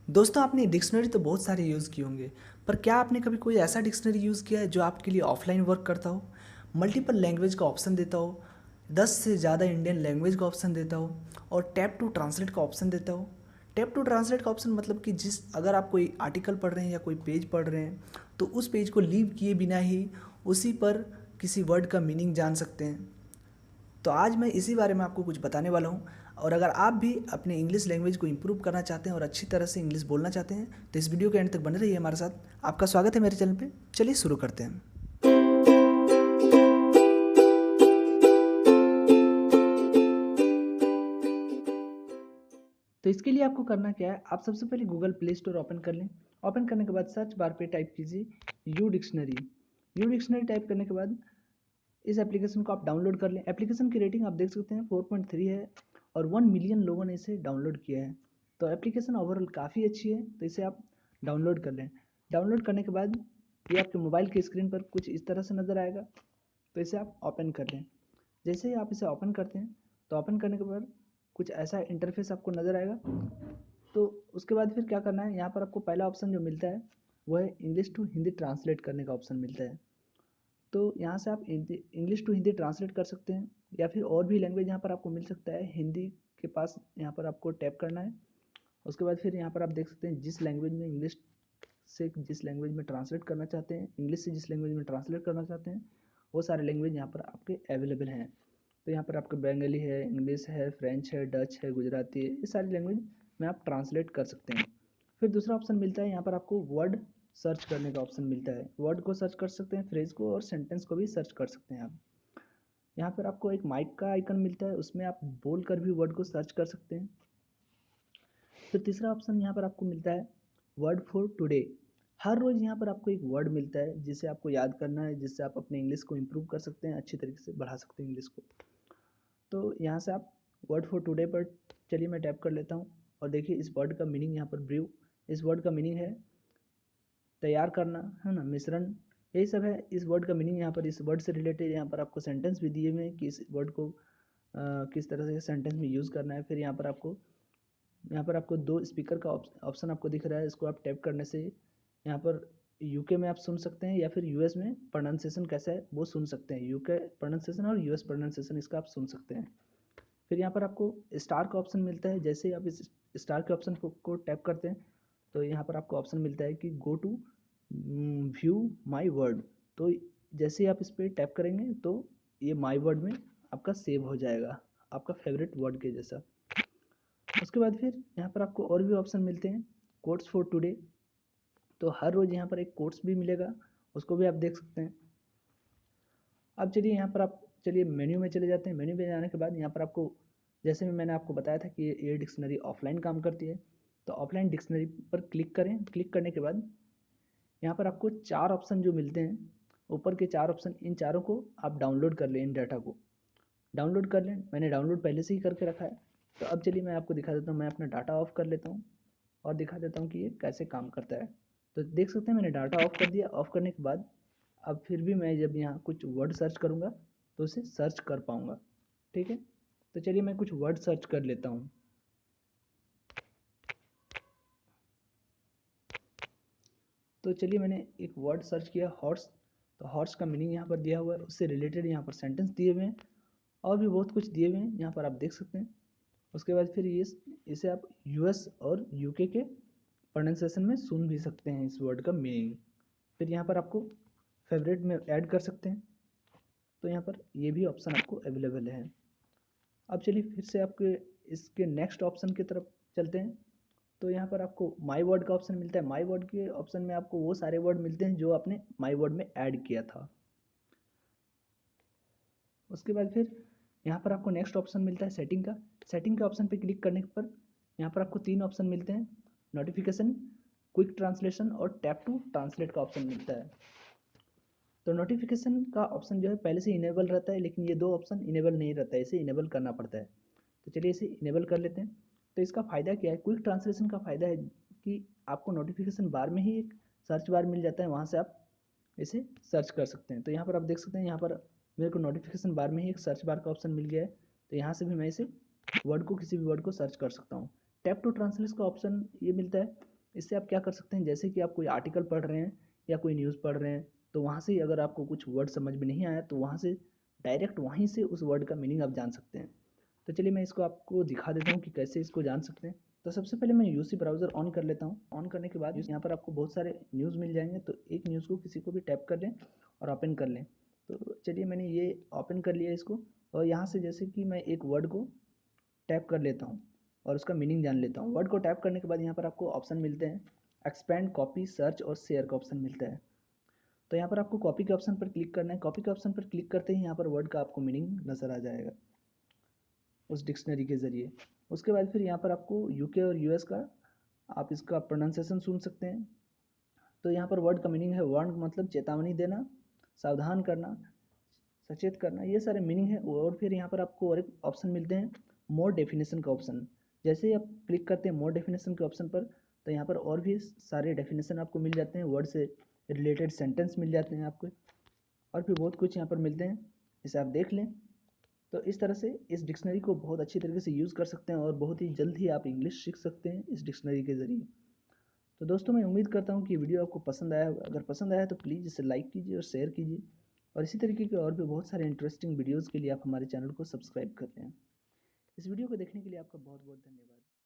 दोस्तों आपने डिक्शनरी तो बहुत सारे यूज़ किए होंगे, पर क्या आपने कभी कोई ऐसा डिक्शनरी यूज़ किया है जो आपके लिए ऑफलाइन वर्क करता हो, मल्टीपल लैंग्वेज का ऑप्शन देता हो, 10 से ज़्यादा इंडियन लैंग्वेज का ऑप्शन देता हो और टैप टू ट्रांसलेट का ऑप्शन देता हो? टैप टू ट्रांसलेट का ऑप्शन मतलब कि अगर आप कोई आर्टिकल पढ़ रहे हैं या कोई पेज पढ़ रहे हैं तो उस पेज को लीव किए बिना ही उसी पर किसी वर्ड का मीनिंग जान सकते हैं। तो आज मैं इसी बारे में आपको कुछ बताने वाला हूँ। और अगर आप भी अपने इंग्लिश लैंग्वेज को इम्प्रूव करना चाहते हैं और अच्छी तरह से इंग्लिश बोलना चाहते हैं तो इस वीडियो के एंड तक बने रहिए हमारे साथ। आपका स्वागत है मेरे चैनल पे। चलिए शुरू करते हैं। तो इसके लिए आपको करना क्या है, आप सबसे पहले गूगल प्ले स्टोर ओपन कर लें। ओपन करने के बाद सर्च बार पे टाइप कीजिए U dictionary. U dictionary type करने के बाद इस एप्लीकेशन को आप डाउनलोड कर लें। एप्लीकेशन की रेटिंग आप देख सकते हैं 4.3 है और 1 मिलियन लोगों ने इसे डाउनलोड किया है। तो एप्लीकेशन ओवरऑल काफ़ी अच्छी है, तो इसे आप डाउनलोड कर लें। डाउनलोड करने के बाद ये आपके मोबाइल की स्क्रीन पर कुछ इस तरह से नज़र आएगा, तो इसे आप ओपन कर लें। जैसे ही आप इसे ओपन करते हैं तो ओपन करने के बाद कुछ ऐसा इंटरफेस आपको नज़र आएगा। तो उसके बाद फिर क्या करना है, यहाँ पर आपको पहला ऑप्शन जो मिलता है वो है इंग्लिश टू हिंदी ट्रांसलेट करने का ऑप्शन मिलता है। तो यहाँ से आप इंग्लिश टू हिंदी ट्रांसलेट कर सकते हैं या फिर और भी लैंग्वेज यहाँ पर आपको मिल सकता है। हिंदी के पास यहाँ पर आपको टैप करना है। उसके बाद फिर यहाँ पर आप देख सकते हैं जिस लैंग्वेज में इंग्लिश से जिस लैंग्वेज में ट्रांसलेट करना चाहते हैं, इंग्लिश से जिस लैंग्वेज में ट्रांसलेट करना चाहते हैं वो सारे लैंग्वेज यहाँ पर आपके अवेलेबल हैं। तो यहाँ पर आपका बंगाली है, इंग्लिश है, फ्रेंच है, डच है, गुजराती है, ये सारी लैंग्वेज में आप ट्रांसलेट कर सकते हैं। फिर दूसरा ऑप्शन मिलता है यहाँ पर आपको वर्ड सर्च करने का ऑप्शन मिलता है। वर्ड को सर्च कर सकते हैं, फ्रेज को और सेंटेंस को भी सर्च कर सकते हैं आप। यहाँ पर आपको एक माइक का आइकन मिलता है, उसमें आप बोल कर भी वर्ड को सर्च कर सकते हैं। फिर तीसरा ऑप्शन यहाँ पर आपको मिलता है वर्ड फॉर टुडे। हर रोज़ यहाँ पर आपको एक वर्ड मिलता है जिसे आपको याद करना है, जिससे आप अपने इंग्लिश को इम्प्रूव कर सकते हैं, अच्छी तरीके से बढ़ा सकते हैं इंग्लिश को। तो यहाँ से आप वर्ड फॉर टुडे पर चलिए मैं टैप कर लेता हूँ और देखिए इस वर्ड का मीनिंग यहाँ पर ब्रीव, इस वर्ड का मीनिंग है तैयार करना, है ना, मिश्रण, यही सब है इस वर्ड का मीनिंग। यहाँ पर इस वर्ड से रिलेटेड यहाँ पर आपको सेंटेंस भी दिए हुए हैं कि इस वर्ड को किस तरह से सेंटेंस में यूज़ करना है। फिर यहाँ पर आपको दो स्पीकर का ऑप्शन आपको दिख रहा है, इसको आप टैप करने से यहाँ पर यूके में आप सुन सकते हैं या फिर यूएस में प्रोनाउंसिएशन कैसा है वो सुन सकते हैं। यूके प्रोनाउंसिएशन और यूएस प्रोनाउंसिएशन इसका आप सुन सकते हैं। फिर यहाँ पर आपको स्टार का ऑप्शन मिलता है। जैसे ही आप इस स्टार के ऑप्शन को टैप करते हैं तो यहाँ पर आपको ऑप्शन मिलता है कि go to view my word. तो जैसे ही आप इस पर टैप करेंगे तो ये माई वर्ड में आपका सेव हो जाएगा, आपका फेवरेट वर्ड के जैसा। उसके बाद फिर यहाँ पर आपको और भी ऑप्शन मिलते हैं कोट्स फॉर टुडे। तो हर रोज़ यहाँ पर एक कोट्स भी मिलेगा, उसको भी आप देख सकते हैं। अब चलिए यहाँ पर आप चलिए मेन्यू में चले जाते हैं। मेन्यू में जाने के बाद यहाँ पर आपको जैसे मैंने आपको बताया था कि ये डिक्शनरी ऑफलाइन काम करती है, तो ऑफलाइन डिक्शनरी पर क्लिक करें। क्लिक करने के बाद यहाँ पर आपको चार ऑप्शन जो मिलते हैं, ऊपर के चार ऑप्शन, इन चारों को आप डाउनलोड कर लें। इन डाटा को डाउनलोड कर लें, मैंने डाउनलोड पहले से ही करके रखा है। तो अब चलिए मैं आपको दिखा देता हूँ, मैं अपना डाटा ऑफ कर लेता हूँ और दिखा देता हूँ कि ये कैसे काम करता है। तो देख सकते हैं मैंने डाटा ऑफ कर दिया। ऑफ करने के बाद अब फिर भी मैं जब यहाँ कुछ वर्ड सर्च करूँगा तो उसे सर्च कर पाऊँगा। ठीक है, तो चलिए मैं कुछ वर्ड सर्च कर लेता हूँ। तो चलिए मैंने एक वर्ड सर्च किया हॉर्स। तो हॉर्स का मीनिंग यहाँ पर दिया हुआ है, उससे रिलेटेड यहाँ पर सेंटेंस दिए हुए हैं और भी बहुत कुछ दिए हुए हैं, यहाँ पर आप देख सकते हैं। उसके बाद फिर इसे आप यूएस और यूके के प्रोनाउंसिएशन में सुन भी सकते हैं इस वर्ड का मीनिंग। फिर यहाँ पर आपको फेवरेट में ऐड कर सकते हैं, तो यहाँ पर ये भी ऑप्शन आपको अवेलेबल है। अब चलिए फिर से आपके इसके नेक्स्ट ऑप्शन की तरफ चलते हैं। तो यहाँ पर आपको माई वर्ड का ऑप्शन मिलता है। माई वर्ड के ऑप्शन में आपको वो सारे वर्ड मिलते हैं जो आपने माई वर्ड में ऐड किया था। उसके बाद फिर यहाँ पर आपको नेक्स्ट ऑप्शन मिलता है सेटिंग का। सेटिंग के ऑप्शन पर क्लिक करने पर यहाँ पर आपको तीन ऑप्शन मिलते हैं, नोटिफिकेशन, क्विक ट्रांसलेशन और टैप टू ट्रांसलेट का ऑप्शन मिलता है। तो नोटिफिकेशन का ऑप्शन जो है पहले से इनेबल रहता है, लेकिन ये दो ऑप्शन इनेबल नहीं रहता है, इसे इनेबल करना पड़ता है। तो चलिए इसे इनेबल कर लेते हैं। तो इसका फ़ायदा क्या है, क्विक ट्रांसलेशन का फ़ायदा है कि आपको नोटिफिकेशन बार में ही एक सर्च बार मिल जाता है, वहाँ से आप इसे सर्च कर सकते हैं। तो यहाँ पर आप देख सकते हैं, यहाँ पर मेरे को नोटिफिकेशन बार में ही एक सर्च बार का ऑप्शन मिल गया है। तो यहाँ से भी मैं इसे वर्ड को, किसी भी वर्ड को सर्च कर सकता हूँ। टैप टू ट्रांसलेट का ऑप्शन ये मिलता है इससे आप क्या कर सकते हैं, जैसे कि आप कोई आर्टिकल पढ़ रहे हैं या कोई न्यूज़ पढ़ रहे हैं, तो वहाँ से अगर आपको कुछ वर्ड समझ में नहीं आया तो वहाँ से डायरेक्ट वहीं से उस वर्ड का मीनिंग आप जान सकते हैं। तो चलिए मैं इसको आपको दिखा देता हूँ कि कैसे इसको जान सकते हैं। तो सबसे पहले मैं यूसी ब्राउज़र ऑन कर लेता हूँ। ऑन करने के बाद यहाँ पर आपको बहुत सारे न्यूज़ मिल जाएंगे, तो एक न्यूज़ को किसी को भी टैप कर लें और ओपन कर लें। तो चलिए मैंने ये ओपन कर लिया इसको, और यहाँ से जैसे कि मैं एक वर्ड को टैप कर लेता हूँ और उसका मीनिंग जान लेता हूँ। वर्ड को टैप करने के बाद यहाँ पर आपको ऑप्शन मिलते हैं, एक्सपेंड, कॉपी, सर्च और शेयर का ऑप्शन मिलता है। तो यहाँ पर आपको कॉपी के ऑप्शन पर क्लिक करना है। कॉपी के ऑप्शन पर क्लिक करते ही यहाँ पर वर्ड का आपको मीनिंग नज़र आ जाएगा उस डिक्शनरी के ज़रिए। उसके बाद फिर यहाँ पर आपको यूके और यूएस का आप इसका प्रोनाउंसिएशन सुन सकते हैं। तो यहाँ पर वर्ड का मीनिंग है वार्न, मतलब चेतावनी देना, सावधान करना, सचेत करना, ये सारे मीनिंग है। और फिर यहाँ पर आपको और एक ऑप्शन मिलते हैं, मोर डेफिनेशन का ऑप्शन। जैसे ही आप क्लिक करते हैं मोर डेफिनेशन के ऑप्शन पर, तो यहाँ पर और भी सारे डेफिनेशन आपको मिल जाते हैं, वर्ड से रिलेटेड सेंटेंस मिल जाते हैं आपको, और भी बहुत कुछ यहाँ पर मिलते हैं, इसे आप देख लें। तो इस तरह से इस डिक्शनरी को बहुत अच्छी तरीके से यूज़ कर सकते हैं और बहुत ही जल्द ही आप इंग्लिश सीख सकते हैं इस डिक्शनरी के ज़रिए। तो दोस्तों मैं उम्मीद करता हूँ कि वीडियो आपको पसंद आया होगा। अगर पसंद आया तो प्लीज़ इसे लाइक कीजिए और शेयर कीजिए, और इसी तरीके के और भी बहुत सारे इंटरेस्टिंग वीडियोज़ के लिए आप हमारे चैनल को सब्सक्राइब कर लें। इस वीडियो को देखने के लिए आपका बहुत बहुत धन्यवाद।